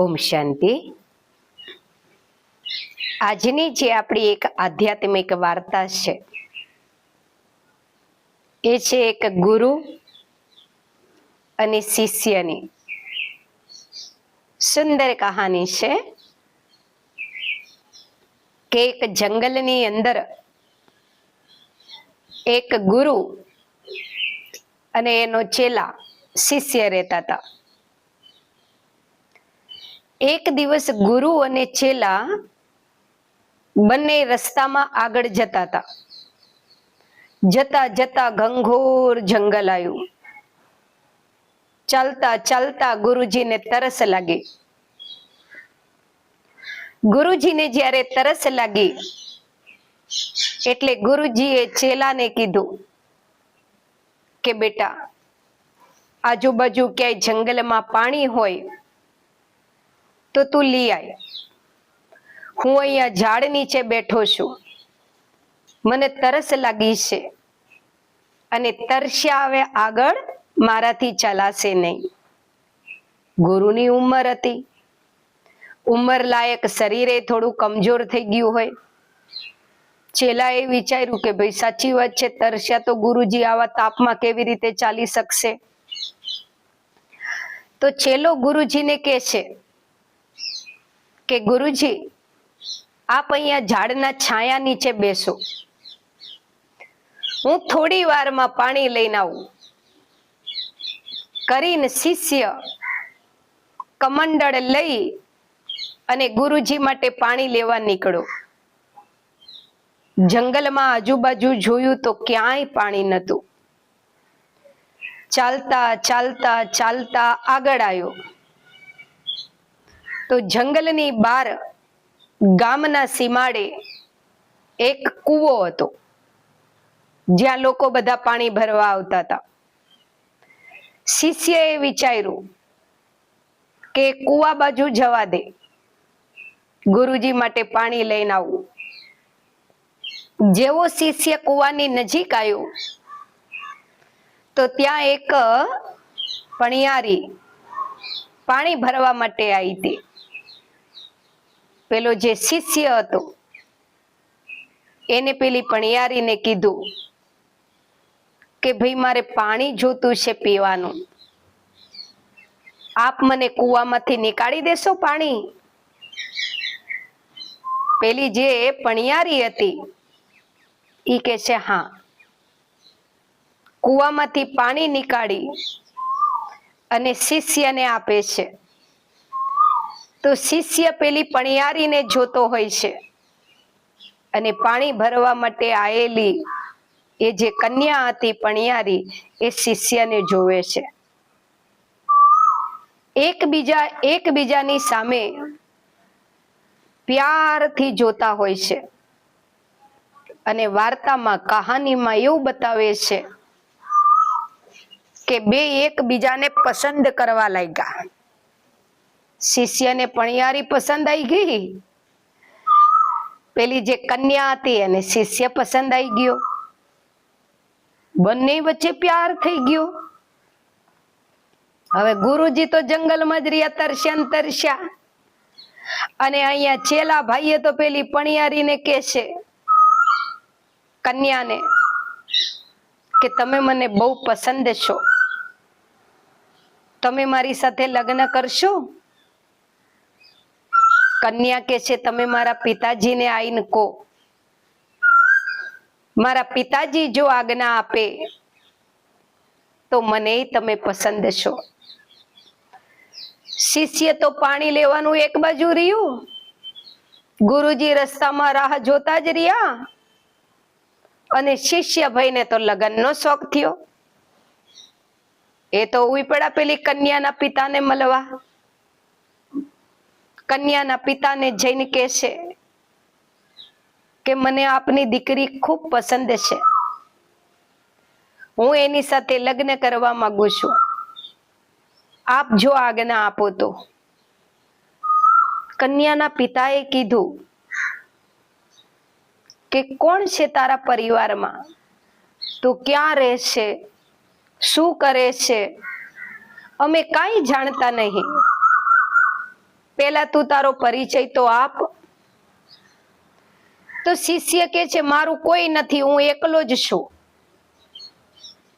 ઓમ શાંતિ। આજની જે આપણી એક આધ્યાત્મિક વાર્તા છે એ છે એક ગુરુ અને શિષ્યની સુંદર કહાની છે કે એક જંગલની અંદર એક ગુરુ અને એનો ચેલા શિષ્ય રહેતા હતા। એક દિવસ ગુરુ અને ચેલા બંને રસ્તામાં આગળ જતા હતા। જતા જતા ઘંઘોર જંગલ આવ્યું। ચાલતા ચાલતા ગુરુજીને તરસ લાગી। ગુરુજીને જ્યારે તરસ લાગી એટલે ગુરુજીએ ચેલાને કીધું કે બેટા, આજુબાજુ ક્યાંય જંગલમાં પાણી હોય તો તું લઈ આય। હું અહીંયા ઝાડ નીચે બેઠો છું, મને તરસ લાગી છે અને તરસ્યા હવે આગળ મારાથી ચાલાશે નહીં। ગુરુની ઉંમર હતી, ઉંમર લાયક શરીરે થોડું કમજોર થઈ ગયું હોય। ચેલાએ વિચાર્યું કે ભાઈ સાચી વાત છે, તરસ્યા તો ગુરુજી આવા તાપમાં કેવી રીતે ચાલી શકશે। તો ચેલો ગુરુજીને કહે છે કે ગુરુજી, આપ અહીંયા ઝાડના છાયા નીચે બેસો, હું થોડી વારમાં પાણી લઈને આવું। કરીને શિષ્ય કમંડળ લઈ અને ગુરુજી માટે પાણી લેવા નીકળ્યો। જંગલમાં આજુબાજુ જોયું તો ક્યાંય પાણી નહોતું। ચાલતા ચાલતા ચાલતા આગળ આવ્યો તો જંગલની બહાર ગામના સીમાડે એક કૂવો હતો, જ્યાં લોકો બધા પાણી ભરવા આવતા હતા। શિષ્યએ વિચાર્યું કે કૂવા બાજુ જવા દે, ગુરુજી માટે પાણી લઈને આવું। જેવો શિષ્ય કૂવાની નજીક આવ્યો તો ત્યાં એક પણિયારી પાણી ભરવા માટે આવી હતી। પેલો જે શિષ્ય હતો એને પેલી પણિયારીને કીધું કે ભાઈ, મારે પાણી જોતું છે પીવાનું, આપ મને કૂવામાંથી નીકાળી દેશો પાણી? પેલી જે પણિયારી હતી ઈ કે છે હા। કૂવામાંથી પાણી નીકાળી અને શિષ્યને આપે છે તો શિષ્ય પેલી પણિયારીને જોતો હોય છે અને પાણી ભરવા માટે આવેલી એ જે કન્યા હતી પણિયારી એ શિષ્યને જોવે છે। એકબીજાની સામે પ્યારથી જોતા હોય છે અને વાર્તામાં કહાનીમાં એવું બતાવે છે કે બે એકબીજાને પસંદ કરવા લાગ્યા। શિષ્યને પણિયારી પસંદ આવી ગઈ, પેલી જે કન્યા હતી અને શિષ્ય પસંદ આવી ગયો, બંને વચ્ચે પ્યાર થઈ ગયો। હવે ગુરુજી તો જંગલમાં જ રહ્યા, તરસ્યા અને અહીંયા ચેલા ભાઈએ તો પેલી પણિયારીને કહે છે કન્યાને કે તમે મને બહુ પસંદ છો, તમે મારી સાથે લગ્ન કરશો? કન્યા કહે છે તમે મારા પિતાજીને આવીને કહો, મારા પિતાજી જો આજ્ઞા આપે તો મને તમે પસંદ છો। શિષ્ય તો પાણી લેવાનું એક બાજુ રહ્યું, ગુરુજી રસ્તામાં રાહ જોતા જ રહ્યા અને શિષ્ય ભાઈને તો લગ્નનો શોખ થયો। એ તો ઉપડ્યા પેલી કન્યાના પિતાને મળવા। કન્યાના પિતાને જઈને કહે છે કે મને આપની દીકરી ખૂબ પસંદ છે, હું એની સાથે લગ્ન કરવા માંગુ છું, આપ જો આજ્ઞા આપો તો। કન્યાના પિતાએ કીધું કે કોણ છે તારા પરિવારમાં, તું ક્યાં રહે છે, શું કરે છે, અમે કાંઈ જાણતા નહીં। પેલા તું તારો પરિચય તો આપ. તો શિષ્ય કે છે મારું કોઈ નથી, હું એકલો જ છું,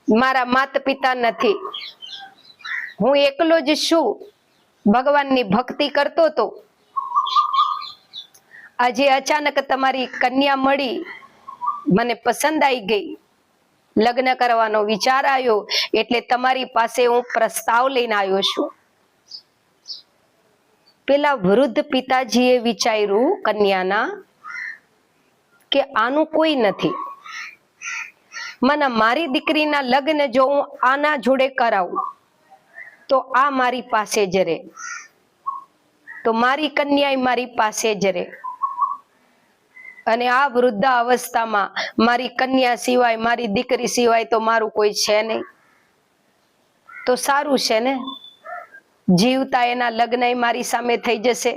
મારા માતા પિતા નથી, હું એકલો જ છું, ભગવાનની ભક્તિ કરતો હતો. આજે અચાનક તમારી કન્યા મળી, મને પસંદ આવી ગઈ, લગ્ન કરવાનો વિચાર આવ્યો, એટલે તમારી પાસે હું પ્રસ્તાવ લઈને આવ્યો છું. પેલા વૃદ્ધ પિતાજીએ વિચાર્યું કન્યાના કે આનું કોઈ નથી, મને મારી દીકરીના લગ્ન જો હું આના જોડે કરાવું તો આ મારી પાસે જ રહે, તો મારી કન્યા મારી પાસે જ રહે, અને આ વૃદ્ધા અવસ્થામાં મારી કન્યા સિવાય, મારી દીકરી સિવાય તો મારું કોઈ છે નહીં. તો સારું છે ને, જીવતા એના લગ્ન મારી સામે થઈ જશે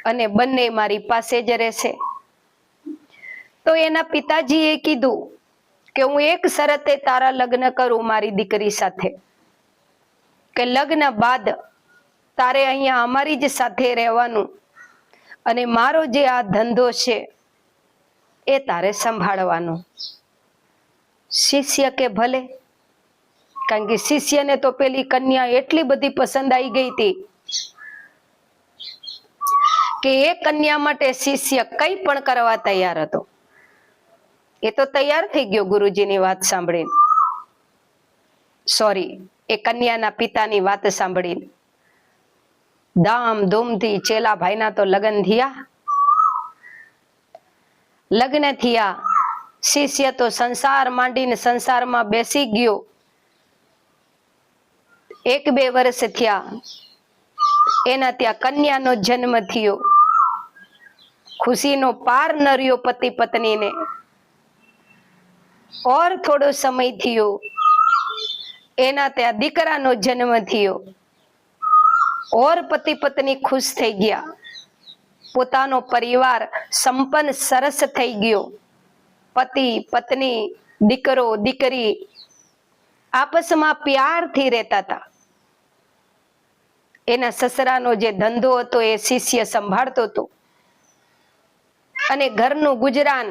અને બંને મારી પાસે જ રહેશે. તો એના પિતાજીએ કીધું કે હું એક શરતે તારા લગ્ન કરું મારી દીકરી સાથે, કે લગ્ન બાદ તારે અહીંયા અમારી જ સાથે રહેવાનું, અને મારો જે આ ધંધો છે એ તારે સંભાળવાનો. શિષ્ય કે ભલે, કારણ કે શિષ્યને તો પેલી કન્યા એટલી બધી પસંદ આવી ગઈ હતી કે એ કન્યા માટે શિષ્ય કંઈ પણ કરવા તૈયાર હતો. એ તો તૈયાર થઈ ગયો ગુરુજીની વાત સાંભળીને, સોરી, એ કન્યાના પિતાની વાત સાંભળીને. ધામધૂમથી ચેલા ભાઈના તો લગ્ન થયા. લગ્ન થયા, શિષ્ય તો સંસાર માંડીને સંસારમાં બેસી ગયો. 1-2 વર્ષ થયા, એના ત્યાં કન્યાનો જન્મ થયો. ખુશીનો પાર ન રહ્યો પતિ પત્નીને. ઓર થોડો સમય થયો, એના ત્યાં દીકરાનો જન્મ થયો. ઓર પતિ પત્ની ખુશ થઈ ગયા, પોતાનો પરિવાર સંપન્ન સરસ થઈ ગયો. પતિ પત્ની, દીકરો દીકરી આપસમાં પ્યારથી રહેતા હતા. એના સસરાનો જે ધંધો હતો એ શિષ્ય સંભાળતો હતો, અને ઘરનું ગુજરાન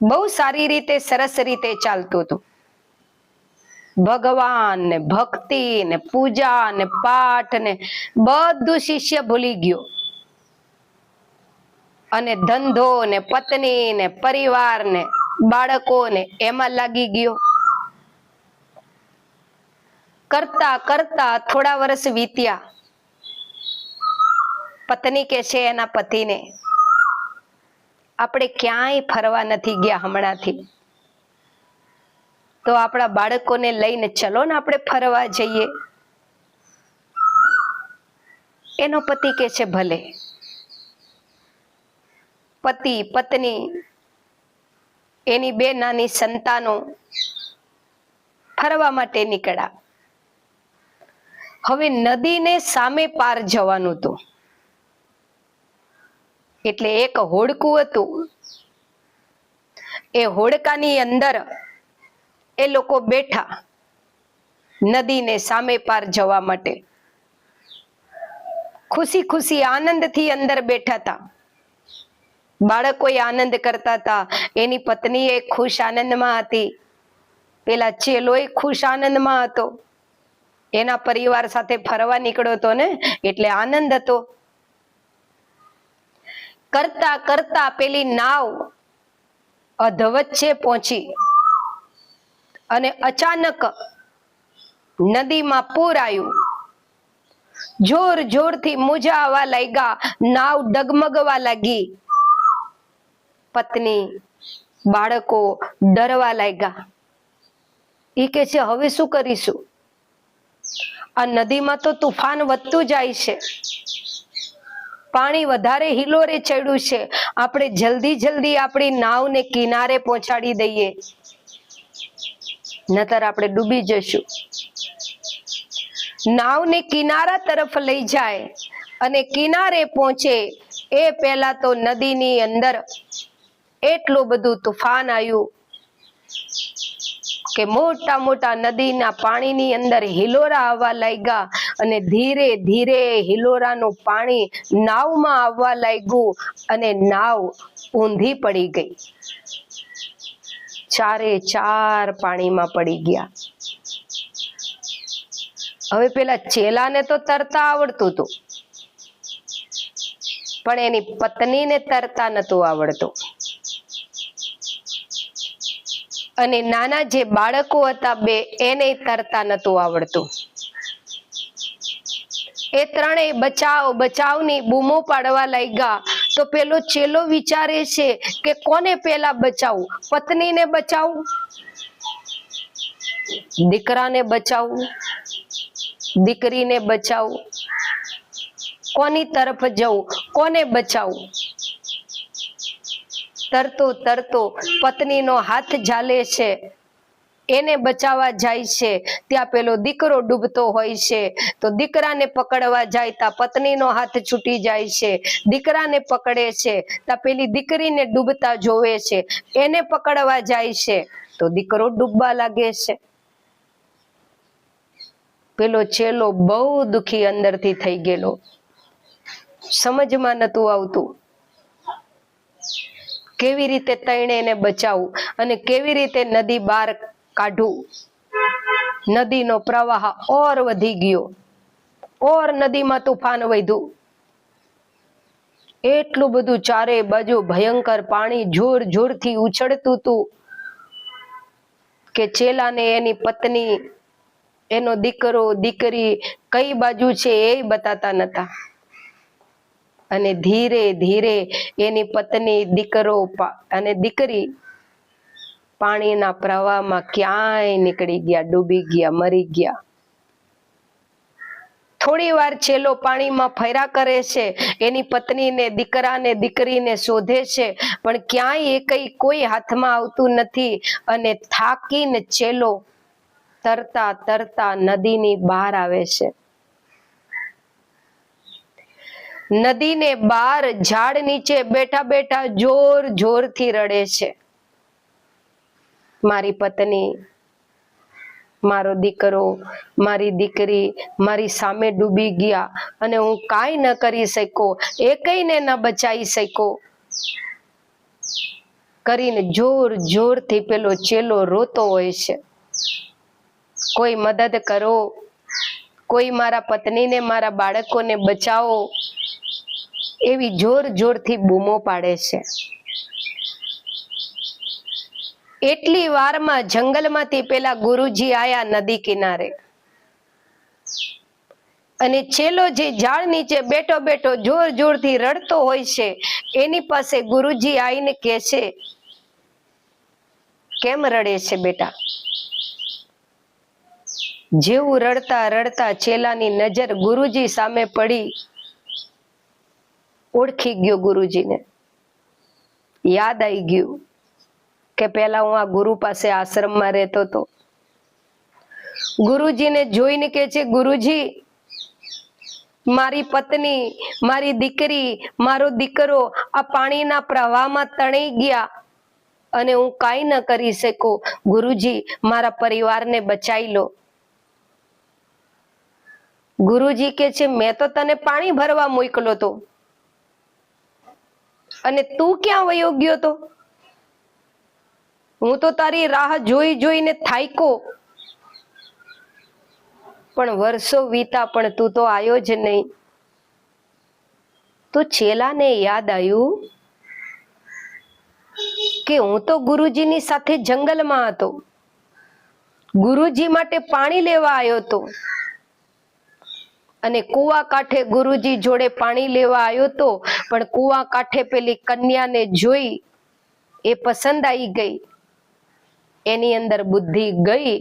બહુ સારી રીતે, સરસ રીતે ચાલતું હતું. ભગવાન ને ભક્તિ ને પૂજા ને પાઠ ને બધું શિષ્ય ભૂલી ગયો, અને ધંધો ને પત્ની ને પરિવાર ને બાળકો ને એમાં લાગી ગયો. કરતા કરતા થોડા વર્ષ વીત્યા. પત્ની કે છે એના પતિને, આપણે ક્યાંય ફરવા નથી ગયા હમણાંથી, તો આપણા બાળકોને લઈને ચલો ને આપણે ફરવા જઈએ. એનો પતિ કે છે ભલે. પતિ પત્ની, એની 2 નાની સંતાનો ફરવા માટે નીકળ્યા. હવે નદીને સામે પાર જવાનું હતું, એટલે એક હોડકું હતું. એ હોડકાની અંદર એ લોકો બેઠા નદીને સામે પાર જવા માટે. ખુશી ખુશી આનંદથી અંદર બેઠા હતા. બાળકો આનંદ કરતા હતા, એની પત્ની એ ખુશ આનંદમાં હતી, પેલા ચેલોય ખુશ આનંદમાં હતો. એના પરિવાર સાથે ફરવા નીકળ્યો હતો ને, એટલે આનંદ હતો. કરતા કરતા પેલી નાવ અધવચ્ચે પહોંચી, અને અચાનક નદીમાં પૂર આવ્યું. જોર જોરથી મોજા આવવા લાગ્યા, નાવ ડગમગવા લાગી. પત્ની બાળકો ડરવા લાગ્યા. એ કે છે હવે શું કરીશું? આ નદીમાં તો તુફાન વધતું જાય છે, પાણી વધારે હિલોરે ચડ્યું છે, આપણે જલ્દી જલ્દી આપણી નાવને કિનારે પહોંચાડી દઈએ, નતર આપણે ડૂબી જશું. નાવને કિનારા તરફ લઈ જાય, અને કિનારે પહોંચે એ પહેલા તો નદીની અંદર એટલું બધું તુફાન આવ્યું કે મોટા મોટા નદીના પાણીની અંદર હિલોરા આવવા લાગ્યા, અને ધીરે ધીરે હિલોરાનું પાણી નાવમાં આવવા લાગ્યું અને નાવ ઊંધી પડી ગઈ. ચારે ચાર પાણીમાં પડી ગયા. હવે પેલા ચેલાને તો તરતા આવડતું હતું, પણ એની પત્નીને તરતા નતું આવડતું. અને નાના જે બાળકો હતા બે, એને તરતા નતું આવડતું. એ ત્રણેય બચાવ બચાવની બૂમો પાડવા લાગ્યા. તો પેલો ચેલો વિચારે છે કે કોને પેલા બચાવું, પત્નીને બચાવું, દીકરાને બચાવું, દીકરીને બચાવું, કોની તરફ જવું, કોને બચાવું? તરતો તરતો પત્નીનો હાથ ઝાલે છે, એને બચાવવા જાય છે. ત્યાં પેલો દીકરો ડૂબતો હોય છે, તો દીકરાને પકડવા જાય ત્યાં પત્નીનો હાથ છૂટી જાય છે. દીકરાને પકડે છે ત્યાં પેલી દીકરીને ડૂબતા જોવે છે, એને પકડવા જાય છે તો દીકરો ડૂબવા લાગે છે. પેલો ચેલો બહુ દુખી અંદરથી થઈ ગયેલો, સમજમાં નતું આવતું કેવી રીતે તૈણે એને બચાવવું અને કેવી રીતે નદી બહાર કાઢવું. નદીનો પ્રવાહ ઓર વધી ગયો, ઓર નદીમાં તુફાન વધ્યું. એટલું બધું ચારે બાજુ ભયંકર પાણી જોર જોરથી ઉછળતું હતું કે ચેલાને એની પત્ની, એનો દીકરો, દીકરી કઈ બાજુ છે એ બતાતા નતા. અને ધીરે ધીરે એની પત્ની, દીકરો અને દીકરી પાણીના પ્રવાહમાં ક્યાંય નીકળી ગયા, ડૂબી ગયા, મરી ગયા. થોડી વાર ચેલો પાણીમાં ફર્યા કરે છે, એની પત્નીને, દીકરાને, દીકરીને શોધે છે, પણ ક્યાંય એ કઈ કોઈ હાથમાં આવતું નથી. અને થાકીને ચેલો તરતા તરતા નદીની બહાર આવે છે. નદીને બહાર ઝાડ નીચે બેઠા બેઠા જોર જોરથી રડે છે. મારી પત્ની, મારો દીકરો, મારી દીકરી મારી સામે ડૂબી ગયા અને હું કાંઈ ન કરી શક્યો, એકેયને ન બચાવી શક્યો કરીને જોર જોરથી પેલો ચેલો રોતો હોય છે. કોઈ મદદ કરો, કોઈ મારા પત્નીને, મારા બાળકોને બચાવો, એવી જોર જોરથી બૂમો પાડે છે. એટલી વારમાં જંગલમાંથી પેલા ગુરુજી આયા નદી કિનારે. અને ચેલો જે ઝાડ નીચે બેઠો બેઠો જોર જોરથી રડતો હોય છે, એની પાસે ગુરુજી આવીને કહે છે, કેમ રડે છે બેટા? જેવું રડતા રડતા ચેલાની નજર ગુરુજી સામે પડી, ઓળખી ગયો ગુરુજીને. યાદ આવી ગયું કે પેલા હું આ ગુરુ પાસે આશ્રમમાં રહેતો હતો. ગુરુજીને જોઈને કહે છે, ગુરુજી, મારી પત્ની, મારી દીકરી, મારો દીકરો આ પાણીના પ્રવાહમાં તણાઈ ગયા અને હું કાંઈ ન કરી શકું. ગુરુજી, મારા પરિવારને બચાવી લો. ગુરુજી કહે છે, મેં તો તને પાણી ભરવા મોકલો તો, અને તું ક્યાં વયો ગયો તો? હું તો તારી રાહ જોઈ જોઈને થાક્યો, પણ વર્ષો વીતા પણ તું તો આવ્યો જ નહીં. તો ચેલાને યાદ આવ્યું કે હું તો ગુરુજીની સાથે જંગલમાં હતો, ગુરુજી માટે પાણી લેવા આવ્યો હતો, અને કુવા કાંઠે ગુરુજી જોડે પાણી લેવા આવ્યો હતો, પણ કુવા કાંઠે પેલી કન્યાને જોઈ, એ પસંદ આવી ગઈ, એની અંદર બુદ્ધિ ગઈ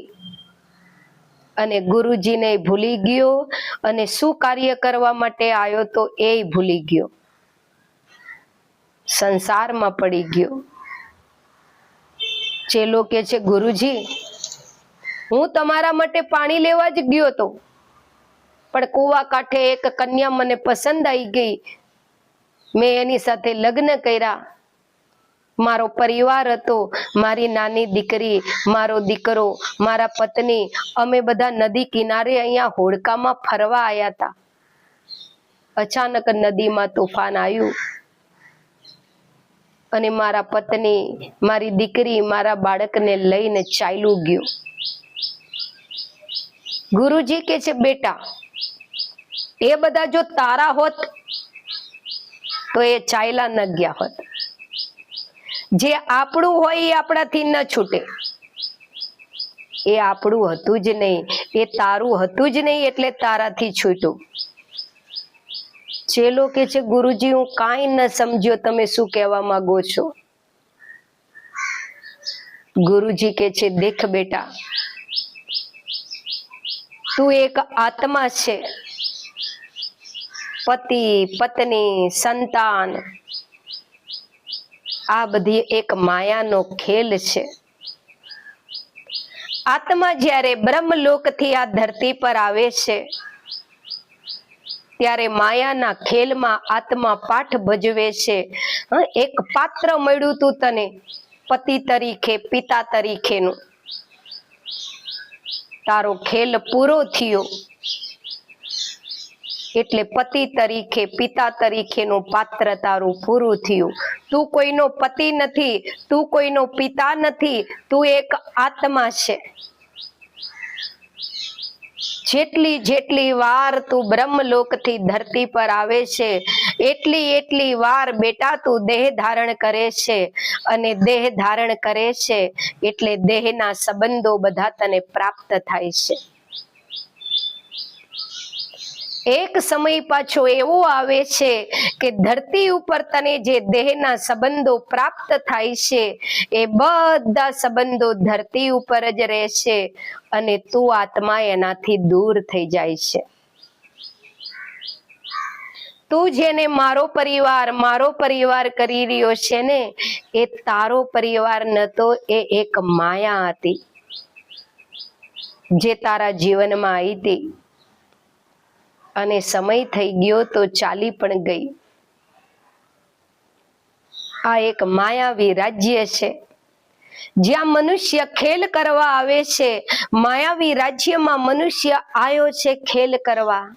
અને ગુરુજીને ભૂલી ગયો અને શું કાર્ય કરવા માટે આવ્યો તો એ ભૂલી ગયો, સંસારમાં પડી ગયો. ચેલો કે છે, ગુરુજી, હું તમારા માટે પાણી લેવા જ ગયો તો, પણ કુવા કાંઠે એક કન્યા મને પસંદ આવી ગઈ, મેં એની સાથે લગ્ન કર્યા મારો પરિવાર હતો, મારી નાની દીકરી, મારો દીકરો, મારા પત્ની, અમે બધા નદી કિનારે અહીંયા હોડકામાં ફરવા આવ્યા હતા. અચાનક નદીમાં તોફાન આવ્યું અને મારા પત્ની, મારી દીકરી, મારા બાળકને લઈને ચાલ્યું ગયું. ગુરુજી કે છે, બેટા, એ બધા જો તારા હોત તો એ ચાલ્યા ન ગયા હોત. જે આપણું હોય એ આપણાથી ન છૂટે. એ આપણું હતું જ નહીં, એ તારું હતું જ નહીં, એટલે તારાથી છૂટ્યું. ચેલો કે છે, ગુરુજી હું કાંઈ ન સમજ્યો, તમે શું કહેવા માંગો છો? ગુરુજી કે છે, દેખ બેટા, તું એક આત્મા છે. પતિ, પત્ની, સંતાન, આ બધી એક માયાનો ખેલ છે. આત્મા જ્યારે બ્રહ્મલોકથી આ ધરતી પર આવે છે ત્યારે માયાના ખેલમાં આત્મા પાઠ ભજવે છે. એક પાત્ર મળ્યું તું તને પતિ તરીકે, પિતા તરીકેનું. તારો ખેલ પૂરો થયો એટલે પતિ તરીકે, પિતા તરીકેનું પાત્ર તારું પૂરું થયું. તું કોઈનો પતિ નથી, તું કોઈનો પિતા નથી, તું એક આત્મા છે. જેટલી જેટલી વાર તું બ્રહ્મલોકથી ધરતી પર આવે છે એટલી વાર બેટા તું દેહ ધારણ કરે છે, અને દેહ ધારણ કરે છે એટલે દેહના સંબંધો બધા તને પ્રાપ્ત થાય છે. એક સમય પાછો એવો આવે છે કે ધરતી ઉપર તને જે દેહના સંબંધો પ્રાપ્ત થાય છે એ બધા સંબંધો ધરતી ઉપર જ રહે છે અને તું આત્મા એનાથી દૂર થઈ જાય છે. તું જેને મારો પરિવાર કરી રહ્યો છે ને, એ તારો પરિવાર નતો, એ એક માયા હતી જે તારા જીવનમાં આવી હતી અને સમય થઈ ગયો તો ચાલી પણ ગઈ. આ એક માયાવી રાજ્ય છે જ્યાં મનુષ્ય ખેલ કરવા આવે છે. માયાવી રાજ્યમાં મનુષ્ય આવ્યો છે ખેલ કરવા,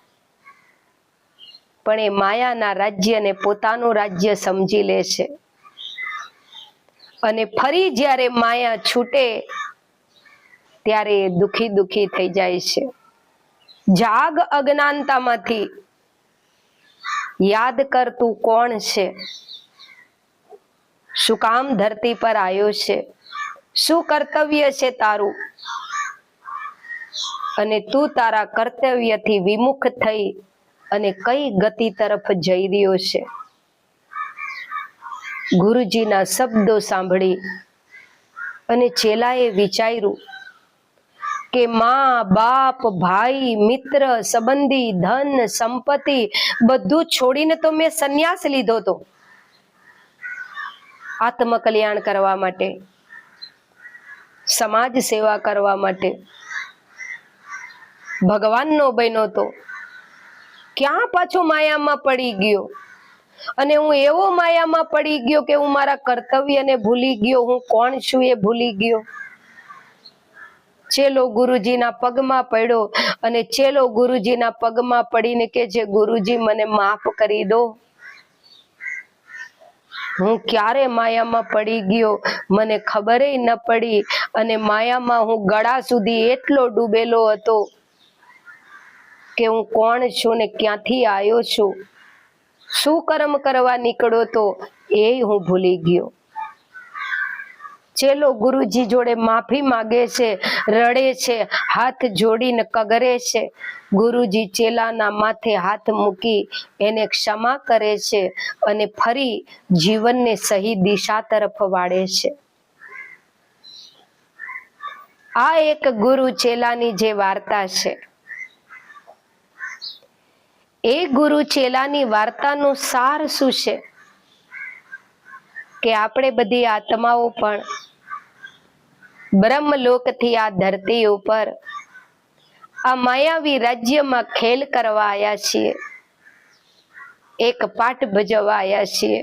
પણ એ માયાના રાજ્યને પોતાનું રાજ્ય સમજી લે છે અને ફરી જ્યારે માયા છૂટે ત્યારે એ દુખી થઈ જાય છે. જાગ અજ્ઞાનતામાંથી, યાદ કર તું કોણ છે, શું કામ ધરતી પર આવ્યો છે, શું કર્તવ્ય છે તારું, અને તું તારા કર્તવ્યથી વિમુખ થઈ અને કઈ ગતિ તરફ જઈ રહ્યો છે. ગુરુજીના શબ્દો સાંભળી અને ચેલાએ વિચાર્યું કે માં, બાપ, ભાઈ, મિત્ર, સંબંધી, ધન, સંપત્તિ બધું છોડીને તો મેં સંન્યાસ લીધો તો આત્મકલ્યાણ કરવા માટે, સમાજ સેવા કરવા માટે. ભગવાનનો બન્યો તો ક્યાં પાછો માયામાં પડી ગયો, અને હું એવો માયામાં પડી ગયો કે હું મારા કર્તવ્યને ભૂલી ગયો, હું કોણ છું એ ભૂલી ગયો. ચેલો ગુરુજીના પગમાં પડ્યો અને ચેલો ગુરુજીના પગમાં પડીને કે છે, ગુરુજી મને માફ કરી દો, હું ક્યારે માયામાં પડી ગયો મને ખબર ન પડી, અને માયામાં હું ગળા સુધી એટલો ડૂબેલો હતો કે હું કોણ છું ને ક્યાંથી આવ્યો છું, શું કર્મ કરવા નીકળ્યો તો એ હું ભૂલી ગયો. ચેલો ગુરુજી જોડે માફી માંગે છે, રડે છે, હાથ જોડીને કગરે છે. ગુરુજી ચેલાના માથે હાથ મૂકી એને ક્ષમા કરે છે અને ફરી જીવનને સહી દિશા તરફ વાળે છે. આ એક ગુરુ ચેલાની જે વાર્તા છે, એ ગુરુ ચેલાની વાર્તાનો સાર શું છે કે આપણે બધી આત્માઓ પણ બ્રહ્મલોકથી આ ધરતી ઉપર આ માયાવી રાજ્યમાં ખેલ કરવા આવ્યા છીએ, એક પાઠ ભજવવા આવ્યા છીએ.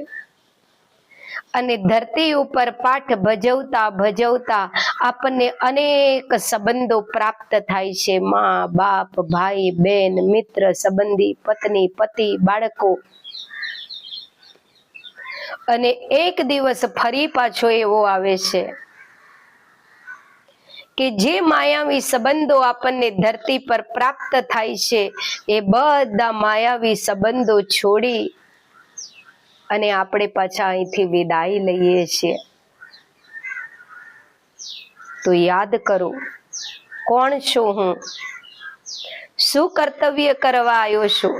અને ધરતી ઉપર પાઠ ભજવતા ભજવતા આપણને અનેક સંબંધો પ્રાપ્ત થાય છે. માં, બાપ, ભાઈ, બેન, મિત્ર, સંબંધી, પત્ની, પતિ, બાળકો. અને એક દિવસ ફરી પાછો એવો આવે છે કે જે માયાવી સંબંધો આપણને ધરતી પર પ્રાપ્ત થાય છે એ બધા માયાવી સંબંધો છોડી અને આપણે પાછા અહીંથી વિદાય લઈએ છીએ. તો યાદ કરો, કોણ છું હું? શું કર્તવ્ય કરવા આવ્યો છું?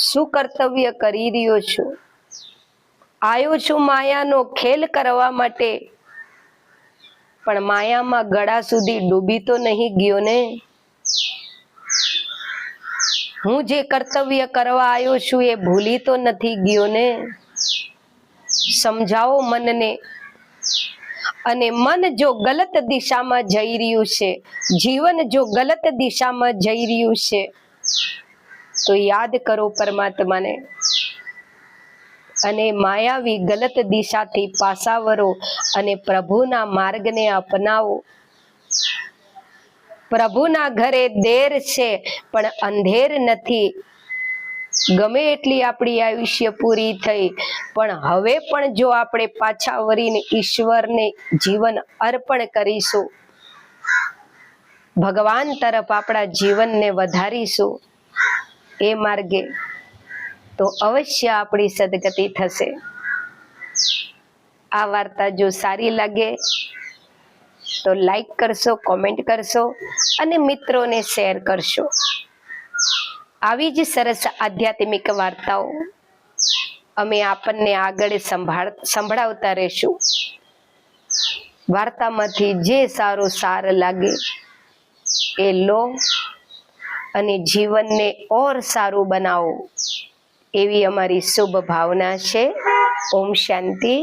શું કર્તવ્ય કરી રહ્યો છું? આવ્યો છું માયાનો ખેલ કરવા માટે, પણ માયામાં ગળા સુધી ડૂબી તો નહીં ગયો ને? હું જે કર્તવ્ય કરવા આવ્યો છું એ ભૂલી તો નથી ગયો ને? સમજાવો મનને. અને મન જો ગલત દિશામાં જઈ રહ્યું છે, જીવન જો ગલત દિશામાં જઈ રહ્યું છે, તો યાદ કરો પરમાત્માને અને માયાવી ગલત દિશાથી પાછા વળો અને પ્રભુના માર્ગને અપનાવો. પ્રભુના ઘરે દેર છે પણ અંધેર નથી. ગમે એટલી આપણી આયુષ્ય પૂરી થઈ, પણ હવે પણ જો આપણે પાછા વળીને ઈશ્વરને જીવન અર્પણ કરીશું, ભગવાન તરફ આપણા જીવનને વધારીશું એ માર્ગે, તો અવશ્ય આપણી સદગતિ થશે. આ વાર્તા જો સારી લાગે તો લાઈક કરશો, કોમેન્ટ કરશો અને મિત્રોને શેર કરશો. આવી જ સરસ આધ્યાત્મિક વાર્તાઓ અમે આપણને આગળ સંભળાવતા રહેશું. વાર્તામાંથી જે સારો સાર લાગે એ લો અને જીવનને ઓર સારું બનાવો, એવી અમારી શુભ ભાવના છે. ઓમ શાંતિ.